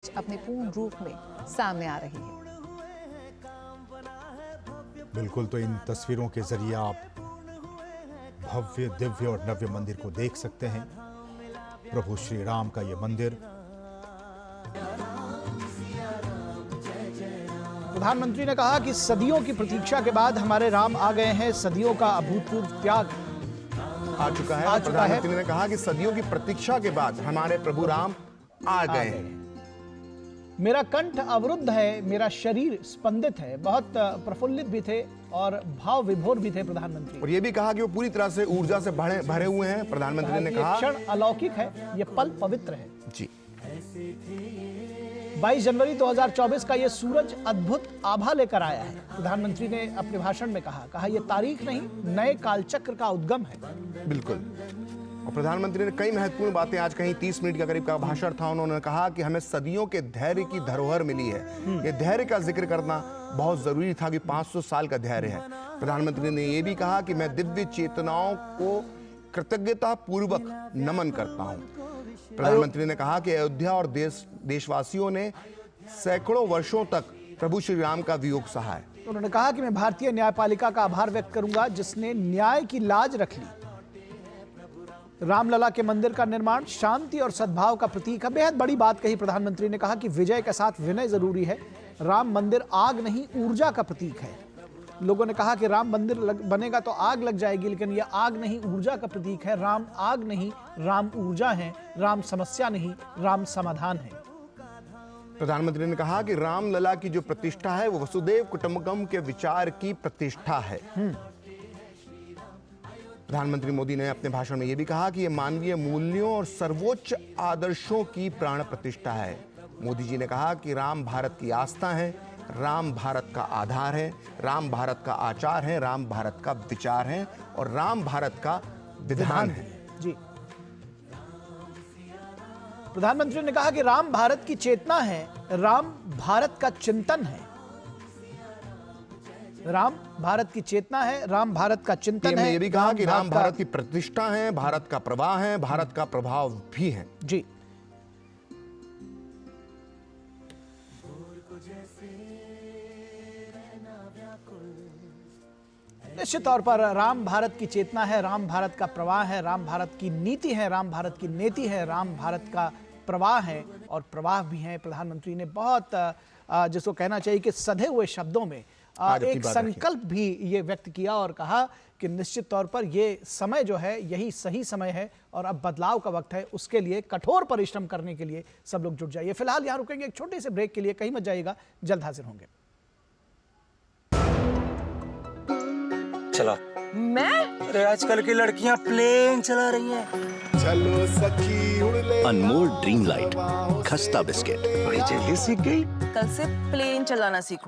अपने पूर्ण रूप में सामने आ रही है। बिल्कुल, तो इन तस्वीरों के जरिए आप भव्य, दिव्य और नव्य मंदिर को देख सकते हैं। प्रभु श्री राम का ये मंदिर। प्रधानमंत्री ने कहा कि सदियों की प्रतीक्षा के बाद हमारे राम आ गए हैं। सदियों का अभूतपूर्व त्याग आ चुका है। प्रधानमंत्री ने कहा कि सदियों की प्रतीक्षा के बाद हमारे प्रभु राम आ गए हैं। मेरा कंठ अवरुद्ध है, मेरा शरीर स्पंदित है। बहुत प्रफुल्लित भी थे और भाव विभोर भी थे प्रधानमंत्री। और ये भी कहा कि वो पूरी तरह से ऊर्जा से भरे हुए हैं। प्रधानमंत्री ने कहा क्षण अलौकिक है, ये पल पवित्र है। जी 22 जनवरी 2024 का ये सूरज अद्भुत आभा लेकर आया है। प्रधानमंत्री ने अपने भाषण में कहा ये तारीख नहीं, नए कालचक्र का उद्गम है। बिल्कुल। और प्रधानमंत्री ने कई महत्वपूर्ण बातें, आज कहीं 30 मिनट के करीब का भाषण था, उन्होंने कहा कि हमें सदियों के धैर्य की धरोहर मिली है। ये धैर्य का जिक्र करना बहुत जरूरी था कि 500 साल का धैर्य है। प्रधानमंत्री ने यह भी कहा कि मैं दिव्य चेतनाओं को कृतज्ञता पूर्वक नमन करता हूं। प्रधानमंत्री ने कहा कि अयोध्या और देशवासियों ने सैकड़ों वर्षों तक प्रभु श्री राम का वियोग सहा है। उन्होंने कहा कि मैं भारतीय न्यायपालिका का आभार व्यक्त करूंगा जिसने न्याय की लाज रख ली। रामलला के मंदिर का निर्माण शांति और सद्भाव का प्रतीक है। बेहद बड़ी बात कही प्रधानमंत्री ने। कहा कि विजय के साथ विनय जरूरी है। राम मंदिर आग नहीं, ऊर्जा का प्रतीक है। लोगों ने कहा कि राम मंदिर बनेगा तो आग लग जाएगी, लेकिन यह आग नहीं, ऊर्जा का प्रतीक है। राम आग नहीं, राम ऊर्जा है। राम समस्या नहीं, राम समाधान है। प्रधानमंत्री ने कहा कि रामलला की जो प्रतिष्ठा है वो वसुदेव कुटुंबकम के विचार की प्रतिष्ठा है। प्रधानमंत्री मोदी ने अपने भाषण में यह भी कहा कि यह मानवीय मूल्यों और सर्वोच्च आदर्शों की प्राण प्रतिष्ठा है। मोदी जी ने कहा कि राम भारत की आस्था है, राम भारत का आधार है, राम भारत का आचार है, राम भारत का विचार है और राम भारत का विधान है। जी, प्रधानमंत्री ने कहा कि राम भारत की चेतना है, राम भारत का चिंतन है। राम भारत की चेतना है, राम भारत का चिंतन है। ये भी कहा कि राम भारत की प्रतिष्ठा है, भारत का प्रवाह है, भारत का प्रभाव भी है। जी, निश्चित तौर पर राम भारत की चेतना है, राम भारत का प्रवाह है, राम भारत की नीति है, राम भारत की नीति है, राम भारत का प्रवाह है और प्रवाह भी है। प्रधानमंत्री ने बहुत जिसको कहना चाहिए कि सधे हुए शब्दों में एक संकल्प भी ये व्यक्त किया और कहा कि निश्चित तौर पर ये समय जो है यही सही समय है और अब बदलाव का वक्त है। उसके लिए कठोर परिश्रम करने के लिए सब लोग जुट जाइए। फिलहाल यहां रुकेंगे एक छोटे से ब्रेक के लिए, कहीं मत जाइएगा, जल्द हाजिर होंगे। चला मैं? अरे आजकल की लड़कियां प्लेन चला रही हैं। चलो सखी उड़ ले। अनमोल ड्रीम लाइट खस्ता बिस्किट। बड़ी जल्दी सीख गई। कल से प्लेन चलाना सीखूं।